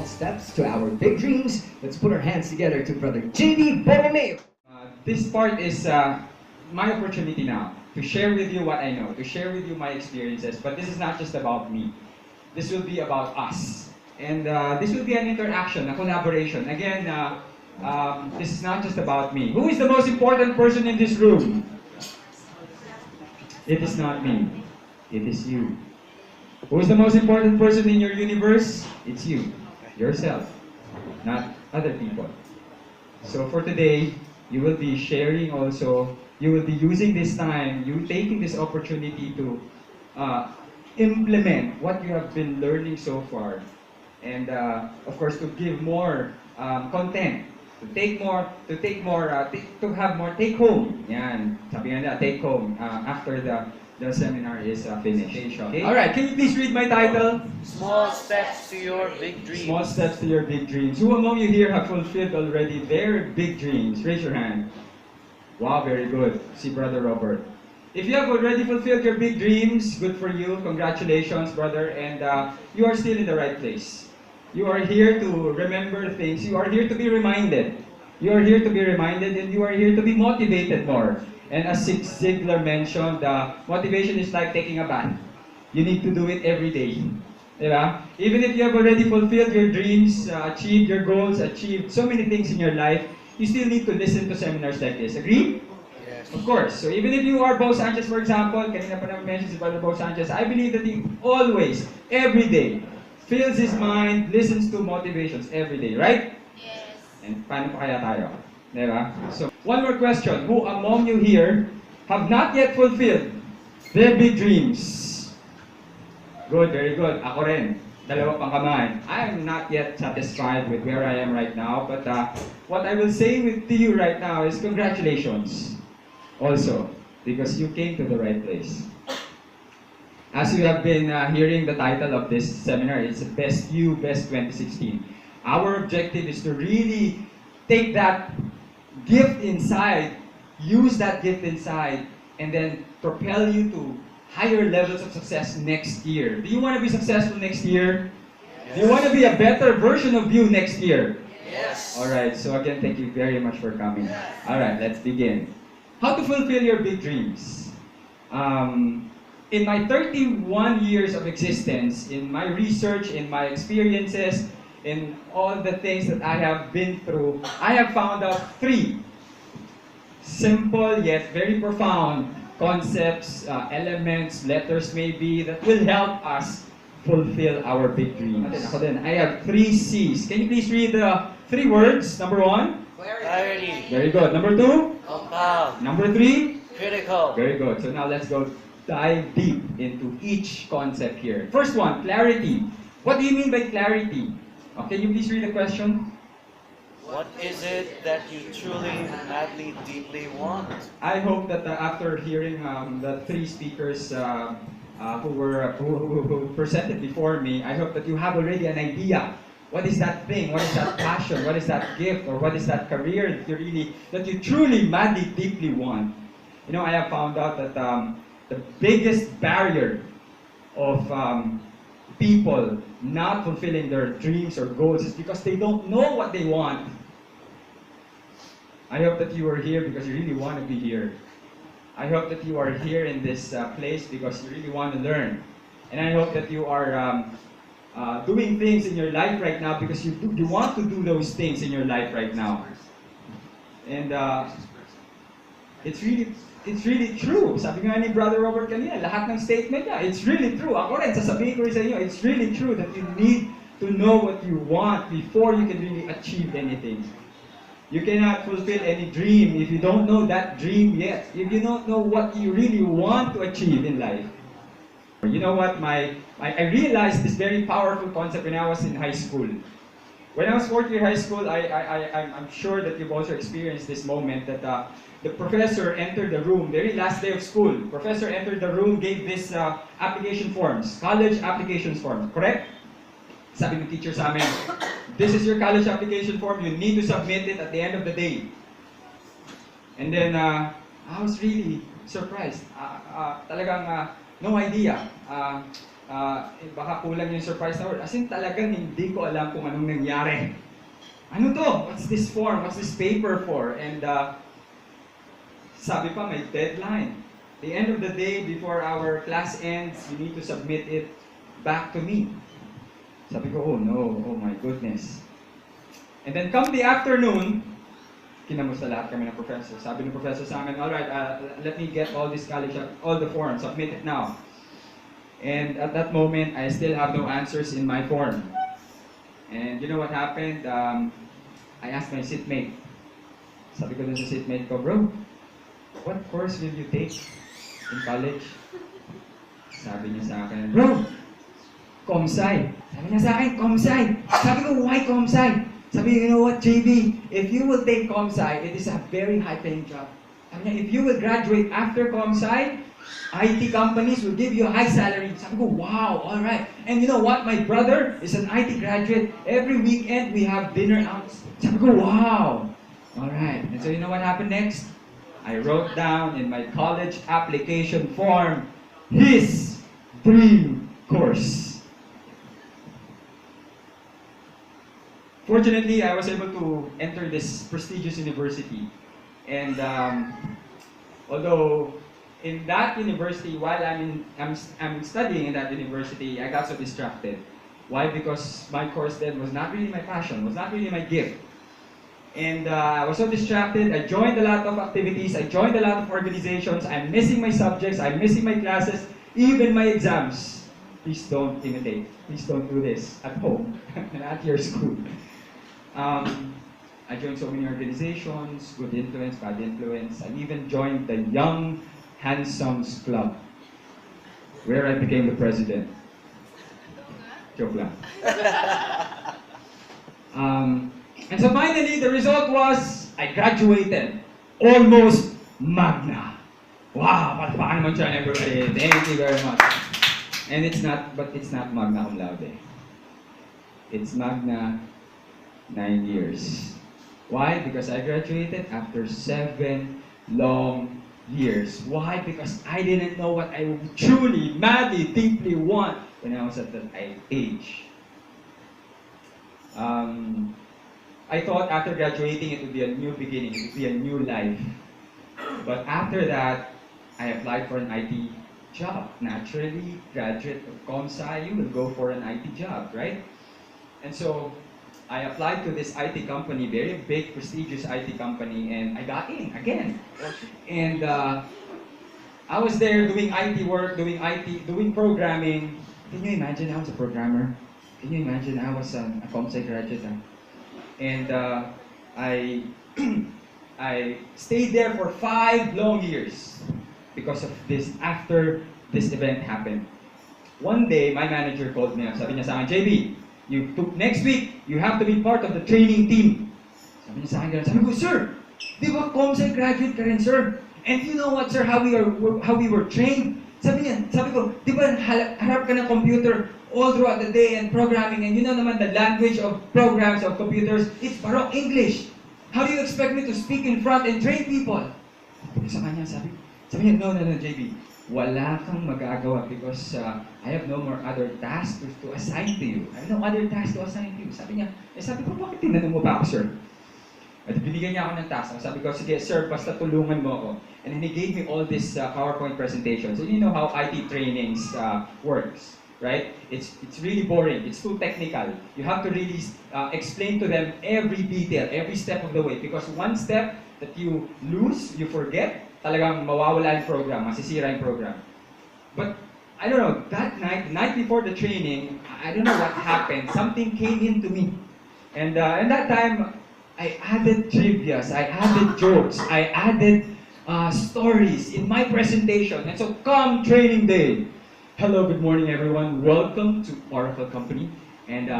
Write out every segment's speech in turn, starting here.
small steps to our big dreams. Let's put our hands together to Brother Jaime Borromeo. This part is my opportunity now to share with you what I know, to share with you my experiences. But this is not just about me. This will be about us. And this will be an interaction, a collaboration. Again, this is not just about me. Who is the most important person in this room? It is not me. It is you. Who is the most important person in your universe? It's you. Yourself. Not other people. So for today, you will be sharing also, you will be using this time, you taking this opportunity to implement what you have been learning so far. And of course, to give more content, to have more take home. Yan, sabi nga nila, take home after the seminar is finished. Okay? Alright, can you please read my title? Small steps to your big dreams. Small steps to your big dreams. Who among you here have fulfilled already their big dreams? Raise your hand. Wow, very good. See Brother Robert. If you have already fulfilled your big dreams, good for you. Congratulations, brother. And you are still in the right place. You are here to remember things. You are here to be reminded. You are here to be reminded, and you are here to be motivated more. And as Zig Ziglar mentioned, motivation is like taking a bath. You need to do it every day. Diba? Even if you have already fulfilled your dreams, achieved your goals, achieved so many things in your life, you still need to listen to seminars like this. Agree? Yes. Of course. So even if you are Bo Sanchez, for example, kanina pa naman mentioned si Brother Bo Sanchez, I believe that he always, every day, fills his mind, listens to motivations every day, right? Yes. And paano pa kaya tayo? Diba? So, one more question. Who among you here have not yet fulfilled their big dreams? Good, very good. Ako rin. Dalawa pang kamay. I am not yet satisfied with where I am right now, but what I will say to you right now is congratulations. Also, because you came to the right place. As you have been hearing the title of this seminar, it's Best You, Best 2016. Our objective is to really take that gift inside, use that gift inside, and then propel you to higher levels of success next year. Do you want to be successful next year? Yes. Do you want to be a better version of you next year? Yes. Alright, so again, thank you very much for coming. Alright, let's begin. How to fulfill your big dreams? In my 31 years of existence, in my research, in my experiences, in all the things that I have been through, I have found out 3 simple yet very profound concepts, elements, letters maybe, that will help us fulfill our big dreams. I have 3 C's. Can you please read the 3 words? Number 1? Clarity. Very good. Number 2? Compound. Number 3? Critical. Very good. So now let's go dive deep into each concept here. First one, clarity. What do you mean by clarity? Can you please read the question? What is it that you truly, madly, deeply want? I hope that after hearing the 3 speakers who presented before me, I hope that you have already an idea. What is that thing? What is that passion? What is that gift? Or what is that career that you truly, madly, deeply want? You know, I have found out that the biggest barrier of people not fulfilling their dreams or goals is because they don't know what they want. I hope that you are here because you really want to be here. I hope that you are here in this place because you really want to learn. And I hope that you are doing things in your life right now because you want to do those things in your life right now. And it's really true. Sabi nga ni Brother Robert kanina, lahat ng statement niya, it's really true. Ako rin, sasabihin ko rin sa inyo, it's really true that you need to know what you want before you can really achieve anything. You cannot fulfill any dream if you don't know that dream yet. If you don't know what you really want to achieve in life. You know what? I realized this very powerful concept when I was in high school. When I was 4th year high school, I'm sure that you've also experienced this moment that the professor entered the room, very last day of school. Professor entered the room, gave this application forms, college application forms, correct? Sabi ng teacher sa amin, this is your college application form, you need to submit it at the end of the day. And then, I was really surprised. Talagang no idea. baka kulang yung surprise na word. As in talagang hindi ko alam kung anong nangyari. Ano to? What's this form? What's this paper for? And sabi pa may deadline. The end of the day, before our class ends, you need to submit it back to me. Sabi ko, oh no, oh my goodness. And then come the afternoon, kinamusta lahat kami ng professor. Sabi ng professor sa amin, alright, let me get all this college, all the forms, submit it now. And at that moment, I still have no answers in my form. And you know what happened? I asked my seatmate. Sabi ko dun sa seatmate ko, bro, what course will you take in college? Sabi niya sa akin, bro, Comsci. Sabi niya sa akin, Comsci. Sabi ko, why Comsci? Sabi niya, you know what, JB, if you will take Comsci, it is a very high-paying job. Sabi niya, if you will graduate after Comsci, IT companies will give you a high salary. Sabi ko, wow, all right. And you know what? My brother is an IT graduate. Every weekend, we have dinner out. Sabi ko, wow. All right. And so you know what happened next? I wrote down in my college application form, his dream course. Fortunately, I was able to enter this prestigious university. And although in that university, while I'm studying in that university, I got so distracted. Why? Because my course then was not really my passion, was not really my gift. And I was so distracted. I joined a lot of activities. I joined a lot of organizations. I'm missing my subjects. I'm missing my classes, even my exams. Please don't imitate. Please don't do this at home and at your school. I joined so many organizations, good influence, bad influence. I even joined the Young Handsomes Club, where I became the president. Joke lang. And so finally, the result was, I graduated. Almost magna. Wow, palakpakan naman siya, everybody. Thank you very much. And it's not magna cum laude. It's magna 9 years. Why? Because I graduated after 7 long years. Why? Because I didn't know what I truly, madly, deeply want when I was at that age. I thought after graduating it would be a new beginning, it would be a new life. But after that, I applied for an IT job. Naturally, graduate of Comsci, you will go for an IT job, right? And so, I applied to this IT company, very big, prestigious IT company, and I got in again. And I was there doing IT work, doing programming. Can you imagine I was a programmer? Can you imagine I was a Comsci graduate? And I stayed there for 5 long years because of this, after this event happened. One day, my manager called me up. Sabi niya sa akin, JB, next week, you have to be part of the training team. Sabi niya sa akin, sabi ko, sir, di ba Comsci graduate ka rin, sir? And you know what, sir, how we were trained? Sabi ko, di ba harap ka ng computer all throughout the day and programming, and you know naman the language of programs, of computers, it's Baroque English. How do you expect me to speak in front and train people? Sabi niya, no, JB, wala kang magagawa because I have no more other tasks to assign to you. I have no other tasks to assign to you. Sabi ko, bakit tinanong mo ba ako, sir? At binigyan niya ako ng task. Sabi ko, sige, sir, basta tulungan mo ako. And then he gave me all this PowerPoint presentations. So you know how IT trainings works, right? It's really boring. It's too technical. You have to really explain to them every detail, every step of the way. Because one step that you lose, you forget, talagang mawawala yung program, masisira yung program. But, I don't know, that night, the night before the training, I don't know what happened. Something came into me. And that time, I added trivias, I added jokes, I added stories in my presentation. And so, come training day. Hello, good morning everyone. Welcome to Oracle Company. And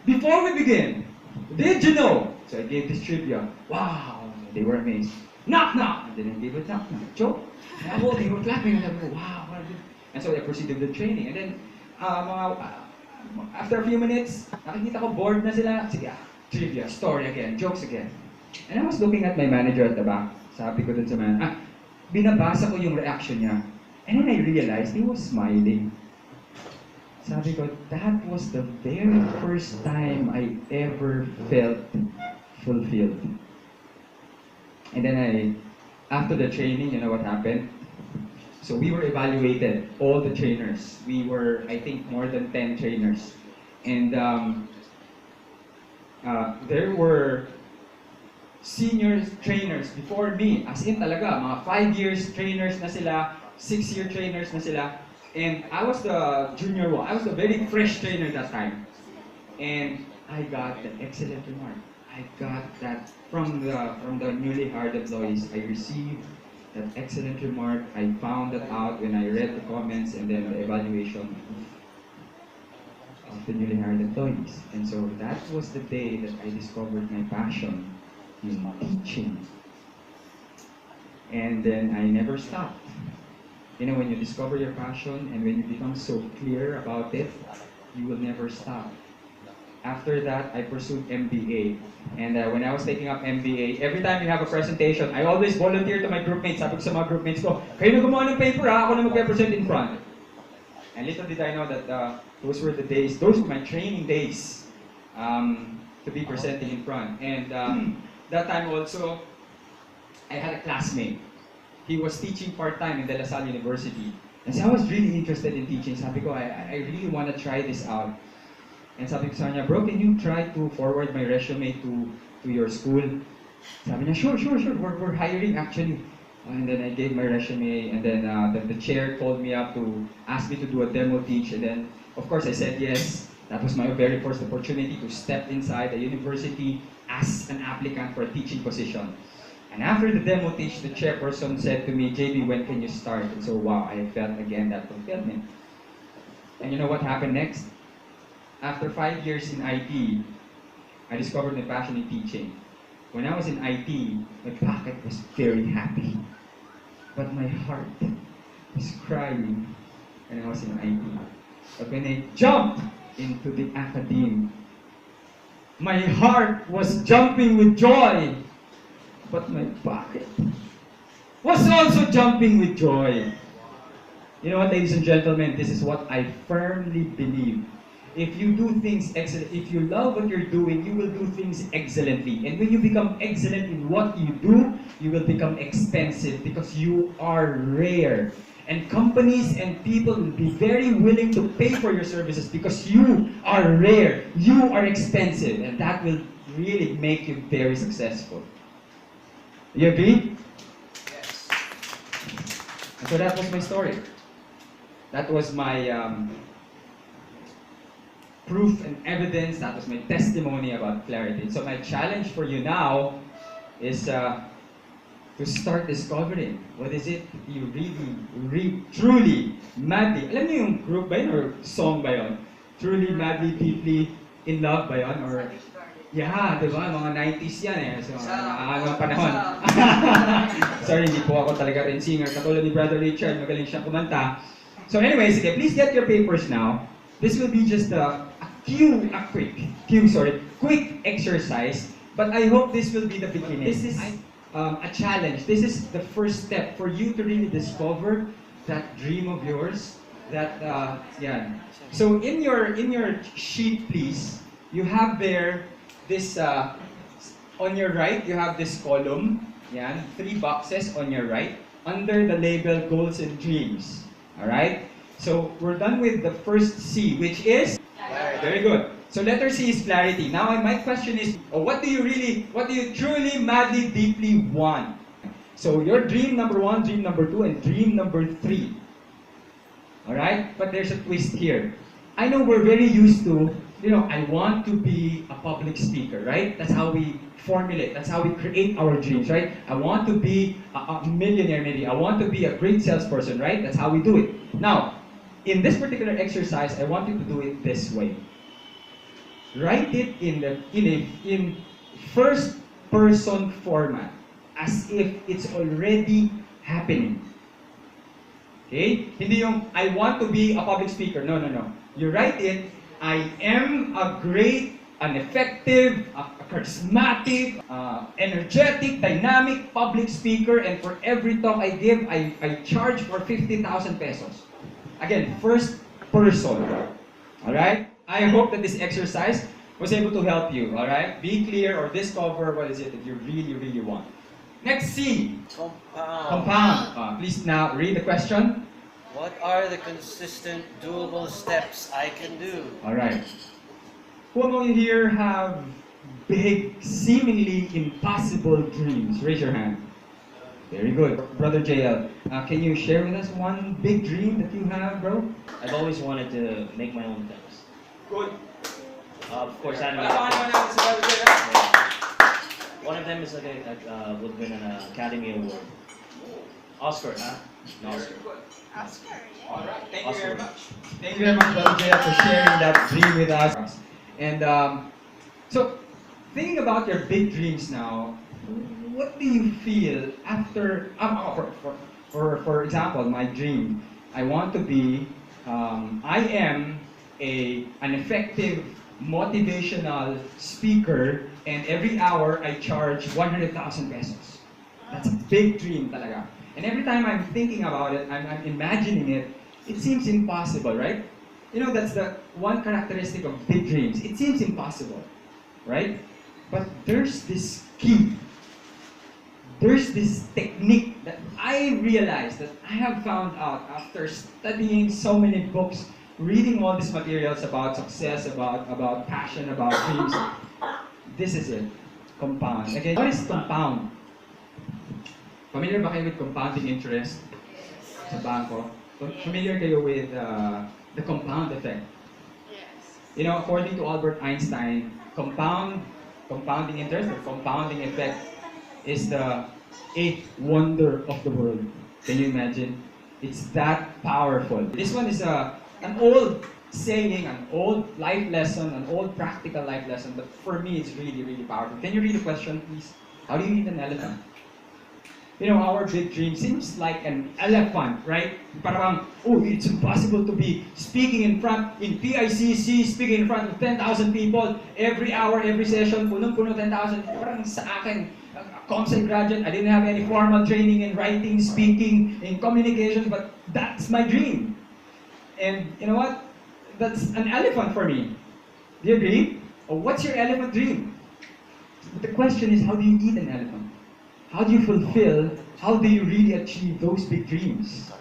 before we begin, did you know? So I gave this trivia. Wow, they were amazed. Knock, knock. I didn't give it knock, knock. Joke. And they were clapping and I go, wow. And so I proceeded with the training. And then, after a few minutes, nakikita ko bored na sila. Sige, trivia, story again, jokes again. And I was looking at my manager at the back. Sabi ko dun sa man, binabasa ko yung reaction niya. And then I realized he was smiling. Sabi ko, that was the very first time I ever felt fulfilled. And then after the training, you know what happened? So we were evaluated, all the trainers. We were, I think, more than 10 trainers. And there were senior trainers before me. As in talaga, mga 5 years trainers na sila, 6-year trainers na sila. And I was the junior one. I was the very fresh trainer that time. And I got the excellent remark. I got that from the newly hired employees. I received that excellent remark. I found that out when I read the comments and then the evaluation of the newly hired employees. And so that was the day that I discovered my passion in teaching. And then I never stopped. You know, when you discover your passion and when you become so clear about it, you will never stop. After that, I pursued MBA. And when I was taking up MBA, every time we have a presentation, I always volunteer to my groupmates. Sabi ko sa mga groupmates ko, kayo na gumawa ng paper ha, ako na mag-represent in front. And little did I know that those were the days, those were my training days to be presenting in front. And that time also, I had a classmate. He was teaching part-time in De La Salle University. And so I was really interested in teaching. Sabi ko, I really want to try this out. And sabi ko sa kanya, bro, can you try to forward my resume to your school? Sabi niya, sure. We're hiring actually. And then I gave my resume, and then the chair called me up to ask me to do a demo teach. And then, of course, I said yes. That was my very first opportunity to step inside a university as an applicant for a teaching position. And after the demo teach, the chairperson said to me, JB, when can you start? And so, wow, I felt again that fulfillment. And you know what happened next? After 5 years in IT, I discovered my passion in teaching. When I was in IT, my pocket was very happy. But my heart was crying when I was in IT. But when I jumped into the academe, my heart was jumping with joy. But my pocket was also jumping with joy. You know what, ladies and gentlemen, this is what I firmly believe. If you do things excellent, if you love what you're doing, you will do things excellently. And when you become excellent in what you do, you will become expensive because you are rare. And companies and people will be very willing to pay for your services because you are rare, you are expensive, and that will really make you very successful. You agree? Yes. And so that was my story. That was my proof and evidence. That was my testimony about clarity. So my challenge for you now is to start discovering what is it you really, truly, madly, alam niyo yung group ba yun or song ba yun? Truly, madly, deeply in love ba yun? Or yeah, di ba? Mga 90s yan eh. So, ano panahon. Sorry, hindi po ako talaga rin singer. Katulad ni Brother Richard, magaling siyang kumanta. So anyways, okay, please get your papers now. This will be just a quick exercise. But I hope this will be the beginning. This is a challenge. This is the first step for you to really discover that dream of yours. That yeah. So in your sheet, please, you have there this on your right. You have this column. Yan, 3 boxes on your right under the label goals and dreams. All right. So we're done with the first C, which is clarity. Very good. So letter C is clarity. Now my question is, what do you truly, madly, deeply want? So your dream number 1, dream number 2, and dream number 3. All right? But there's a twist here. I know we're very used to, I want to be a public speaker, right? That's how we formulate. That's how we create our dreams, right? I want to be a millionaire, maybe. I want to be a great salesperson, right? That's how we do it. Now, in this particular exercise, I want you to do it this way. Write it in first person format, as if it's already happening. Okay? Hindi yung, I want to be a public speaker. No. You write it, I am a great, an effective, a charismatic, energetic, dynamic public speaker, and for every talk I give, I charge for 50,000 pesos. Again, first person. Alright? I hope that this exercise was able to help you. Alright? Be clear or discover what is it that you really, really want. Next C. Compound. Compound. Please now read the question. What are the consistent, doable steps I can do? Alright. Who among you here have big, seemingly impossible dreams? Raise your hand. Very good. Brother JL, can you share with us one big dream that you have, bro? I've always wanted to make my own films. Good. Of course, anime. One of them is like would win an Academy Award. Oscar, huh? No, Oscar. Alright, thank you very much. Thank you very much, Brother JL, for sharing that dream with us. And so, thinking about your big dreams now, what do you feel after, for example, my dream, I want to be, I am an effective motivational speaker, and every hour I charge 100,000 pesos. That's a big dream talaga. And every time I'm thinking about it, I'm imagining it, it seems impossible, right? You know, that's the one characteristic of big dreams. It seems impossible, right? But there's this key. There's this technique that I realized, that I have found out after studying so many books, reading all these materials about success, about passion, about dreams. This is it. Compound. Again, what is compound? Familiar ba kayo with compounding interest sa bangko? Familiar kayo with the compound effect? Yes. You know, according to Albert Einstein, compounding interest or compounding effect is the eighth wonder of the world. Can you imagine? It's that powerful. This one is an old saying, an old life lesson, an old practical life lesson, but for me it's really, really powerful. Can you read the question, please? How do you eat an elephant? You know, our big dream seems like an elephant, right? Parang, oh, it's impossible to be speaking in PICC, speaking in front of 10,000 people, every hour, every session, punong-puno 10,000. Parang sa akin, a comsci graduate, I didn't have any formal training in writing, speaking, in communication, but that's my dream. And you know what? That's an elephant for me. Do you agree? Or what's your elephant dream? But the question is, how do you eat an elephant? How do you fulfill, how do you really achieve those big dreams?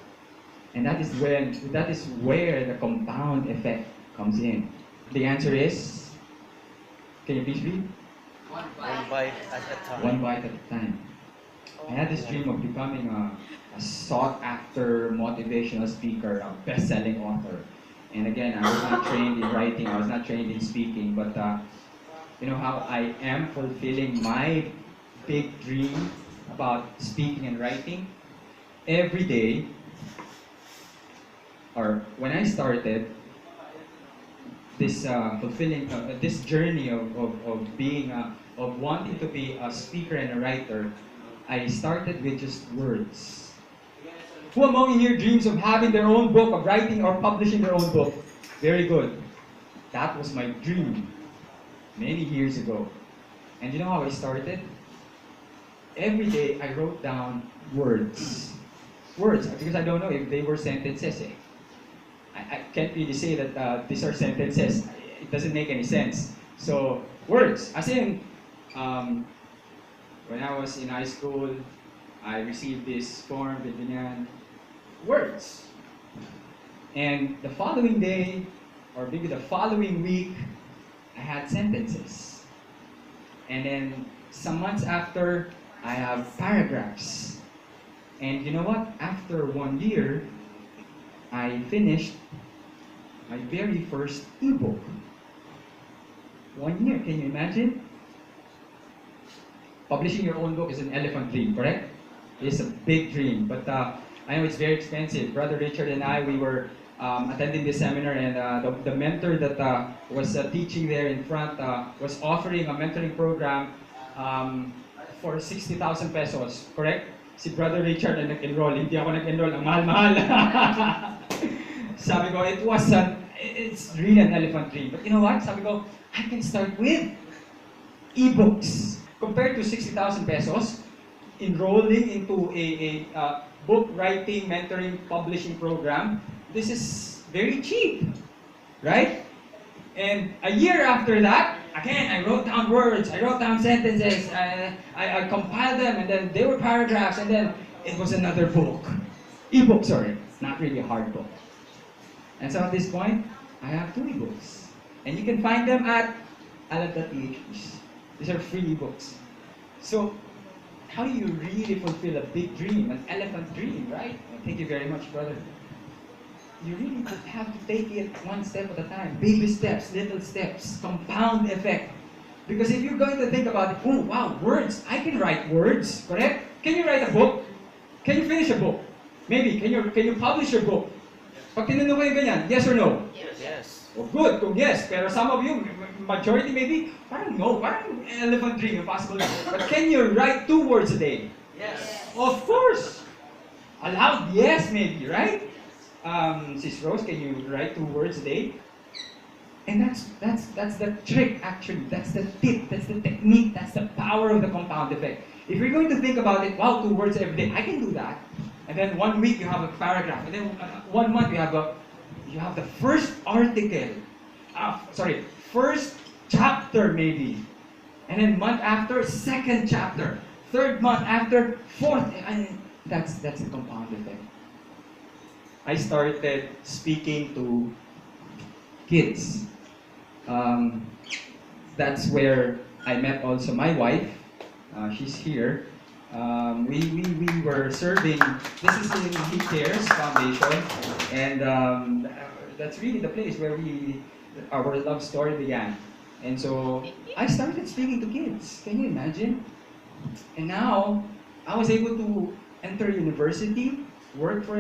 And that is where the compound effect comes in. The answer is, can you please read? One bite at a time. One bite at a time. I had this dream of becoming a sought-after motivational speaker, a best-selling author. And again, I was not trained in writing, I was not trained in speaking, but you know how I am fulfilling my big dream about speaking and writing? Every day, or when I started this this journey of being of wanting to be a speaker and a writer, I started with just words. Who among you here dreams of having their own book, of writing or publishing their own book? Very good. That was my dream many years ago. And you know how I started? Every day I wrote down words. Words, because I don't know if they were sentences. I can't really say that these are sentences. It doesn't make any sense. So, words. As in, when I was in high school, I received this form, ganyan, words. And the following day, or maybe the following week, I had sentences. And then, some months after, I have paragraphs. And you know what? After 1 year, I finished my very first ebook. 1 year, can you imagine? Publishing your own book is an elephant dream, correct? It's a big dream, but I know it's very expensive. Brother Richard and I, we were attending this seminar, and the mentor that was teaching there in front was offering a mentoring program for 60,000 pesos, correct? Si Brother Richard na nag-enroll, hindi ako nag-enroll, ang mahal-mahal. Sabi ko, it's really an elephant dream. But you know what? Sabi ko, I can start with ebooks. Compared to 60,000 pesos, enrolling into a book writing, mentoring, publishing program, this is very cheap, right? And a year after that, again, I wrote down words, I wrote down sentences, I compiled them, and then they were paragraphs, and then it was another book. Ebook, sorry, not really a hard book. And so at this point, I have 2 ebooks. And you can find them at alan.ph. These are free ebooks. So, how do you really fulfill a big dream, an elephant dream, right? Thank you very much, brother. You really have to take it one step at a time. Baby steps, little steps, compound effect. Because if you're going to think about it, oh wow, words, I can write words, correct? Can you write a book? Can you finish a book? Maybe, can you publish your book? Pag tinanong ko yung ganyan, yes or no? Yes. Oh, good, kung yes. Pero some of you, majority maybe, parang no, parang elephant dream, impossible. But can you write 2 words a day? Yes. Of course. Aloud, yes, maybe, right? Sis Rose, can you write 2 words a day? And that's the trick, actually. That's the tip, that's the technique, that's the power of the compound effect. If you're going to think about it, wow, 2 words every day, I can do that. And then 1 week you have a paragraph, and then 1 month you have the first article, first chapter maybe, and then month after, 2nd chapter, 3rd month after, 4th, and that's the compound effect. I started speaking to kids. That's where I met also my wife. She's here. We were serving. This is in He Cares Foundation, and that's really the place where our love story began. And so I started speaking to kids. Can you imagine? And now I was able to enter university, work for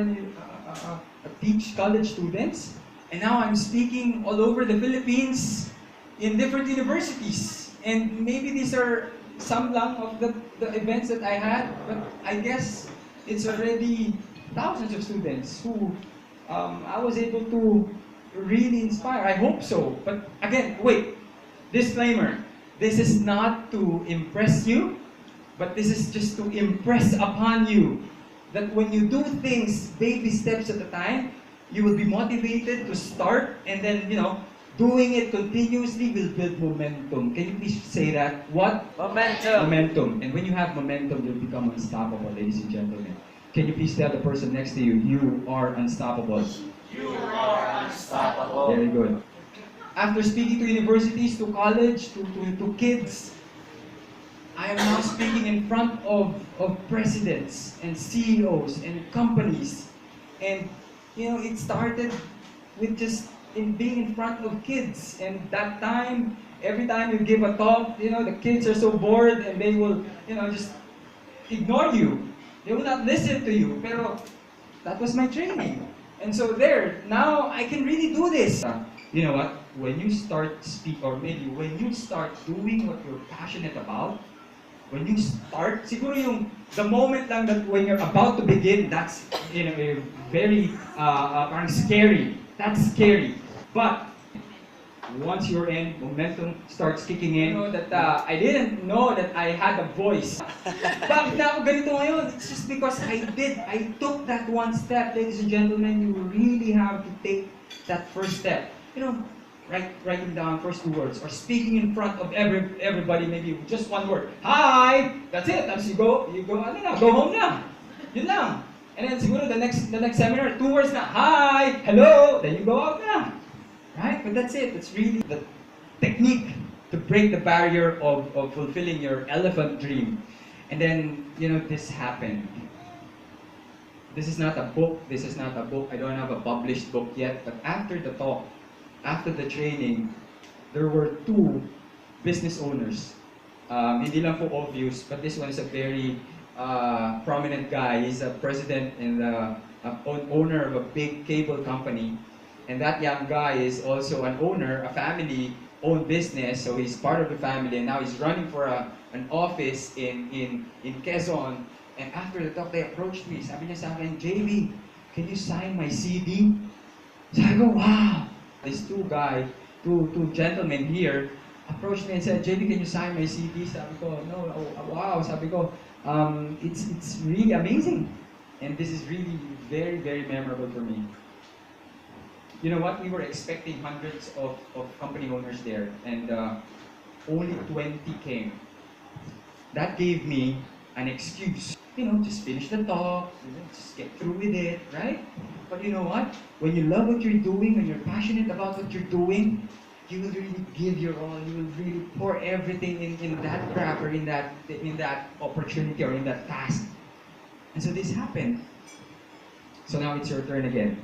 teach college students, and now I'm speaking all over the Philippines in different universities. And maybe these are some lang of the events that I had, but I guess it's already thousands of students who I was able to really inspire. I hope so. But again, wait, disclaimer, this is not to impress you, but this is just to impress upon you that when you do things baby steps at a time, you will be motivated to start, and then, doing it continuously will build momentum. Can you please say that? What? Momentum. Momentum. And when you have momentum, you'll become unstoppable, ladies and gentlemen. Can you please tell the person next to you, you are unstoppable? You are unstoppable. Very good. After speaking to universities, to college, to kids, I am now speaking in front of presidents and CEOs and companies. And, it started with just being in front of kids. And that time, every time you give a talk, the kids are so bored and they will, just ignore you. They will not listen to you. Pero that was my training. And so now I can really do this. You know what? When you start or maybe when you start doing what you're passionate about, when you start, siguro the moment lang that when you're about to begin, that's very parang scary. That's scary. But once you're in, momentum starts kicking in. That I didn't know that I had a voice. Bakit na ako ganito ngayon? It's just because I took that one step. Ladies and gentlemen, you really have to take that first step. Writing down first 2 words, or speaking in front of everybody, maybe just 1 word. Hi! That's it. Tapos you go go home na. Yun lang. And then siguro the next seminar, 2 words na. Hi! Hello! Then you go out na. Right? But that's it. That's really the technique to break the barrier of fulfilling your elephant dream. And then, this happened. This is not a book. I don't have a published book yet. But after the talk, after the training, there were 2 business owners. Hindi lang po obvious, but this one is a very prominent guy. He's a president and owner of a big cable company. And that young guy is also an owner, a family-owned business, so he's part of the family, and now he's running for an office in Quezon. And after the talk, they approached me. Sabi niya sa akin, JB, can you sign my CD? Sabi ko, wow! These 2 gentlemen here approached me and said, JB, can you sign my CD? Sabi ko, no, wow. Sabi ko, it's really amazing. And this is really very, very memorable for me. You know what? We were expecting hundreds of company owners there, and only 20 came. That gave me an excuse. Just finish the talk, just get through with it, right? But you know what? When you love what you're doing, when you're passionate about what you're doing, you will really give your all. You will really pour everything in that craft or in that opportunity or in that task. And so this happened. So now it's your turn again.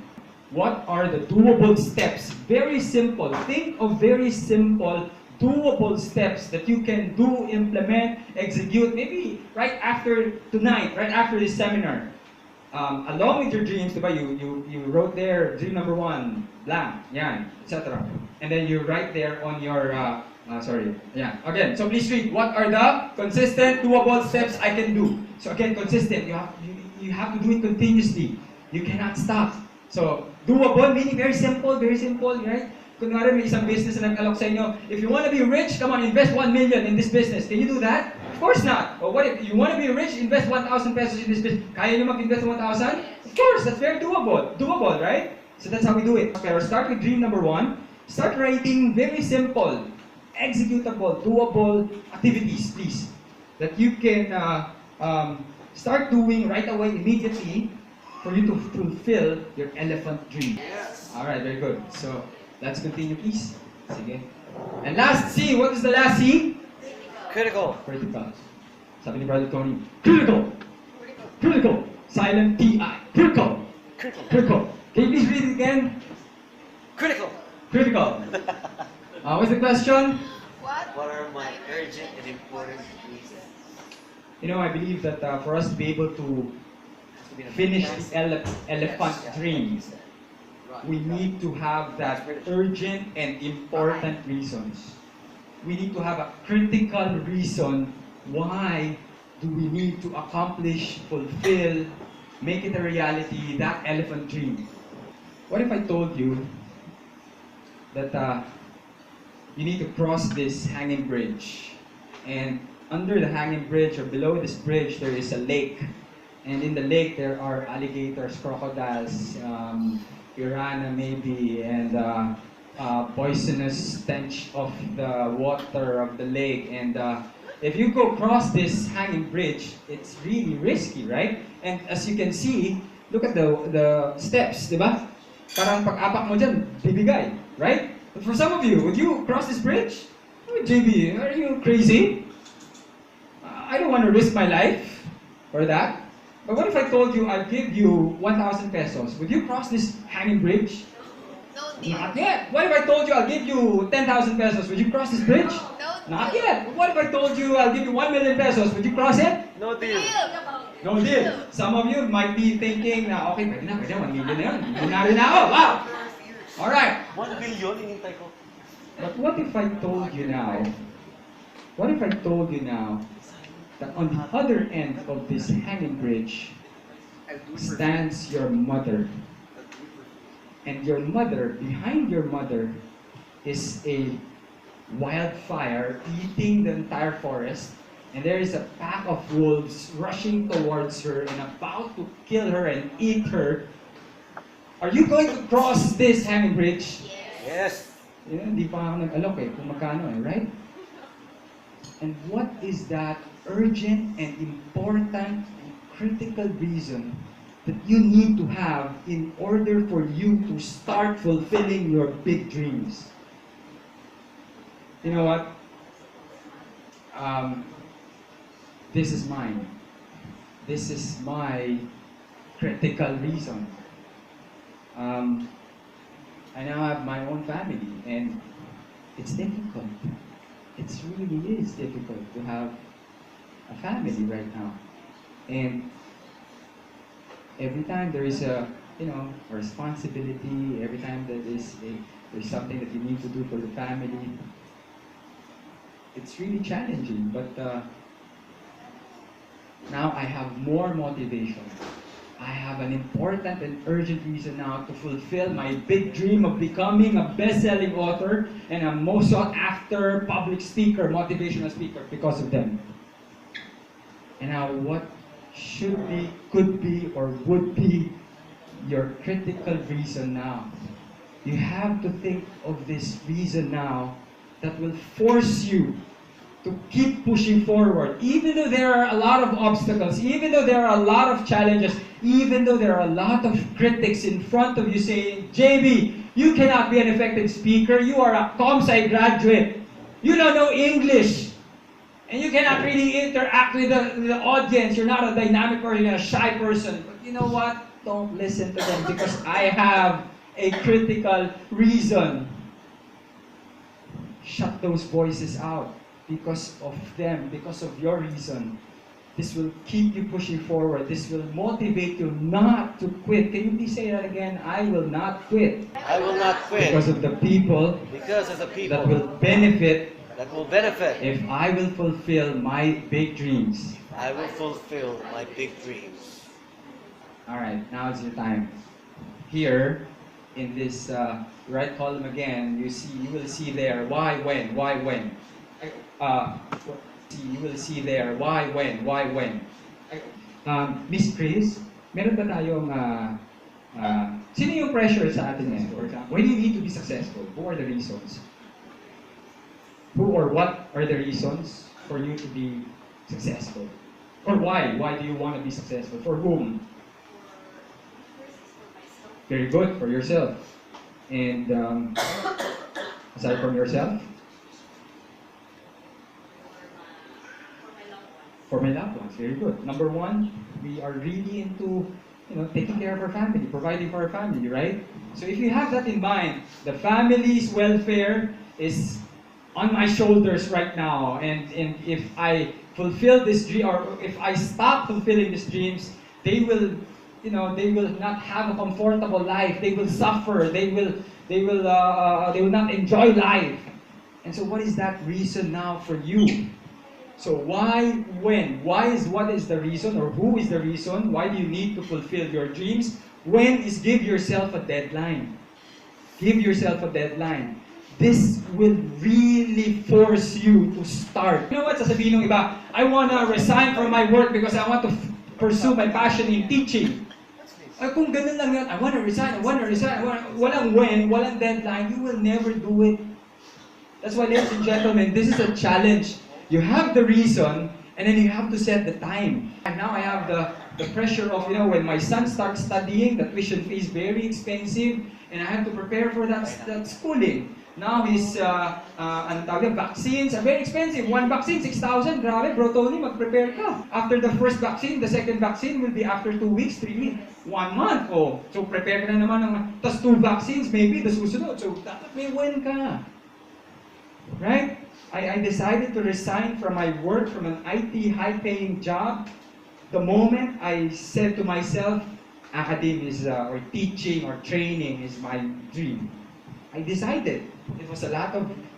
What are the doable steps? Very simple. Think of very simple, doable steps that you can do, implement, execute, maybe right after tonight, right after this seminar. Along with your dreams, diba, you wrote there, dream number 1, blank, yan, etc. And then you write there on your, again, so please read, what are the consistent, doable steps I can do? So again, consistent, you have to do it continuously. You cannot stop. So, doable, meaning very simple, right? Kunwari may isang business na nag-alok sa inyo, if you want to be rich, come on, invest 1 million in this business. Can you do that? Of course not. Or what if you want to be rich, invest 1,000 pesos in this business. Kaya nyo mag-invest 1,000? Of course, that's very doable. Doable, right? So that's how we do it. Pero start with dream number 1. Start writing very simple, executable, doable activities, please. That you can start doing right away, immediately, for you to fulfill your elephant dream. Yes. Alright, very good. So, let's continue, please. Sige. And last C, what is the last C? Critical. Critical. Sabi ni Brother Tony, critical. Critical. Silent T-I. Critical. Critical. Can you please read it again? Critical. Critical. What's the question? What are my urgent and important reasons? I believe that for us to be able to finish the elephant dream, we need to have that urgent and important reasons. We need to have a critical reason why do we need to accomplish, fulfill, make it a reality, that elephant dream. What if I told you that you need to cross this hanging bridge, and under the hanging bridge or below this bridge there is a lake, and in the lake there are alligators, crocodiles, piranha maybe, and poisonous stench of the water of the lake. And if you go across this hanging bridge, it's really risky, right? And as you can see, look at the steps, di ba? Parang pag-apak mo dyan, bibigay, right? But for some of you, would you cross this bridge? Oh, JB, are you crazy? I don't want to risk my life for that. But what if I told you I'd give you 1,000 pesos? Would you cross this hanging bridge? No deal. Not yet. What if I told you I'll give you 10,000 pesos? Would you cross this bridge? No Not deal. yet. What if I told you I'll give you 1 million pesos? Would you cross it? No deal. No deal. Some of you might be thinking na, okay, pwede na, 1 million na yun. Millionaire na ako. Wow! Alright. 1 billion inintay ko. But what if I told you now, that on the other end of this hanging bridge stands your mother. And your mother, behind your mother, is a wildfire eating the entire forest. And there is a pack of wolves rushing towards her and about to kill her and eat her. Are you going to cross this hanging bridge? Yes. Hindi pa ako nag-alok kung magkano right? And what is that urgent and important and critical reason that you need to have in order for you to start fulfilling your big dreams? You know what? This is mine. This is my critical reason. I now have my own family, and it's difficult. It really is difficult to have a family right now. And every time there is a responsibility, every time that there's something that you need to do for the family, it's really challenging. But now I have more motivation. I have an important and urgent reason now to fulfill my big dream of becoming a best-selling author and a most sought-after public speaker, motivational speaker, because of them. And now what should be, could be, or would be your critical reason now you have to think of this reason now that will force you to keep pushing forward. Even though there are a lot of obstacles, even though there are a lot of challenges, even though there are a lot of critics in front of you saying, JB, you cannot be an effective speaker. You are a ComSci graduate. You don't know English. And you cannot really interact with the audience. You're not a dynamic person, you're a shy person. But you know what? Don't listen to them because I have a critical reason. Shut those voices out because of them, because of your reason. This will keep you pushing forward. This will motivate you not to quit. Can you please say that again? I will not quit. I will not quit Because of the people because of the people that will benefit if if I will fulfill my big dreams. I will fulfill my big dreams. Alright, now it's your time. Here, in this right column again, you will see there, why, when. You will see there, why, when. Miss Chris, meron ba tayong, sino yung pressure sa atin ngayon? For example, why do you need to be successful? Who are the reasons? Who or what are the reasons for you to be successful? Or why? Why do you want to be successful? For whom? Very good, for yourself. And aside from yourself? For my loved ones, very good. Number one, we are really into taking care of our family, providing for our family, right? So if you have that in mind, the family's welfare is on my shoulders right now, and if I fulfill this dream, or if I stop fulfilling these dreams, they will not have a comfortable life. They will suffer. They will not enjoy life. And so, what is that reason now for you? So why, when? What is the reason, or who is the reason? Why do you need to fulfill your dreams? When is give yourself a deadline. Give yourself a deadline. This will really force you to start. You know what? Sasabihin ng iba, I want to resign from my work because I want to pursue my passion in teaching. Ay, kung ganun lang yan, I want to resign. Walang when, walang deadline, you will never do it. That's why, ladies and gentlemen, this is a challenge. You have the reason, and then you have to set the time. And now I have the pressure of, when my son starts studying, the tuition fee is very expensive, and I have to prepare for that schooling. Now his vaccines are very expensive. One vaccine, 6,000. Grabe, bro Tony, mag-prepare ka. After the first vaccine, the second vaccine will be after 2 weeks, 3 weeks, 1 month. Oh, so prepare ka na naman. Tas 2 vaccines, maybe, the susunod. So dapat may win ka. Right? I decided to resign from my work, from an IT high-paying job. The moment I said to myself, academia is, or teaching or training is my dream. I decided.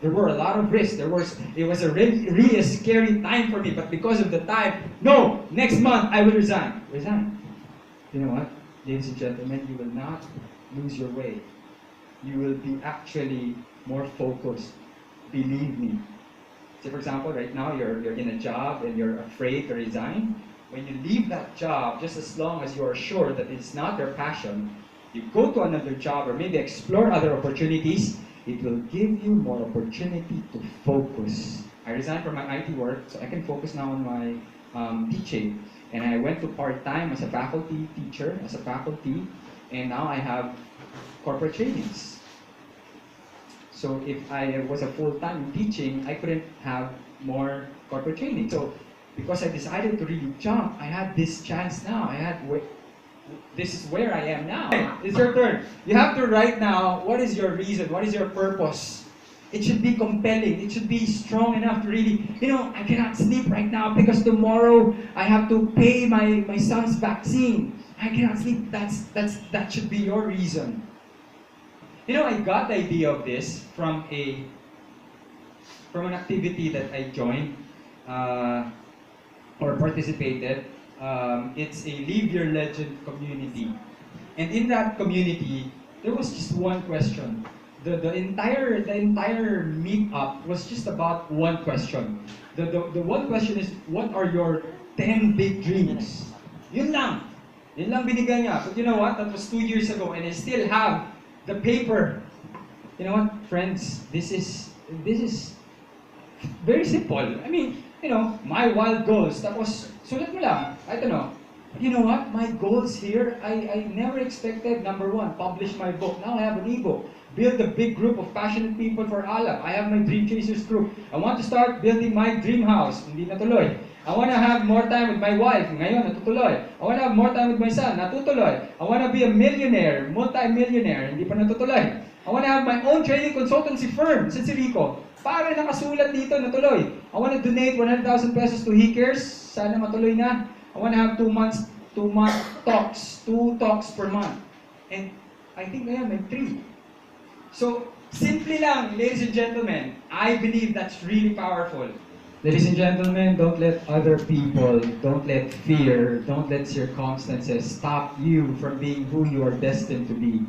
There were a lot of risks. It was a really a scary time for me, but because of the time, no, next month I will resign. Resign. You know what? Ladies and gentlemen, you will not lose your way. You will be actually more focused. Believe me. Say for example, right now you're in a job and you're afraid to resign. When you leave that job, just as long as you are sure that it's not your passion, you go to another job or maybe explore other opportunities, it will give you more opportunity to focus. I resigned from my IT work so I can focus now on my teaching. And I went to part-time as a faculty teacher, and now I have corporate trainings. So if I was a full-time teaching, I couldn't have more corporate training. So because I decided to really jump, I had this chance now. This is where I am now. It's your turn. You have to write now, what is your reason? What is your purpose? It should be compelling. It should be strong enough to really, I cannot sleep right now because tomorrow I have to pay my son's vaccine. I cannot sleep. That should be your reason. I got the idea of this from an activity that I joined or participated. It's a Live Your Legend community. And in that community, there was just one question. The entire meetup was just about one question. The one question is, what are your 10 big dreams? Yun lang. Yun lang binigay niya. But you know what? That was 2 years ago and I still have the paper You know what, friends? This is very simple. I mean, my wild goals. Tapos, sulat mo lang. I don't know. You know what? My goals here, I never expected, number one, publish my book. Now I have an ebook. Build a big group of passionate people for Alam. I have my Dream Chasers group. I want to start building my dream house. Hindi natuloy. I want to have more time with my wife. Ngayon, natutuloy. I want to have more time with my son. Natutuloy. I want to be a millionaire, multi-millionaire. Hindi pa natutuloy. I want to have my own training consultancy firm sa Rico. Para nakasulat dito, natuloy. I want to donate 100,000 pesos to He Cares. Sana matuloy na. I want to have 2 month talks. 2 talks per month. And I think ngayon may 3. So, simply lang, ladies and gentlemen, I believe that's really powerful. Ladies and gentlemen, don't let other people, don't let fear, don't let circumstances stop you from being who you are destined to be.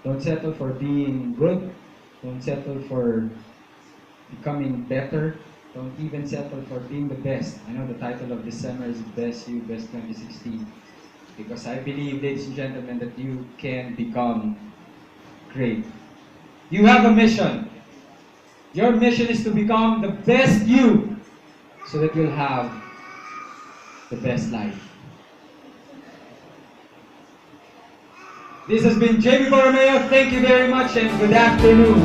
Don't settle for being good. Don't settle for becoming better. Don't even settle for being the best. I know the title of this summer is Best You, Best 2016. Because I believe, ladies and gentlemen, that you can become great. You have a mission. Your mission is to become the best you so that you'll have the best life. This has been Jaime Borromeo. Thank you very much and good afternoon.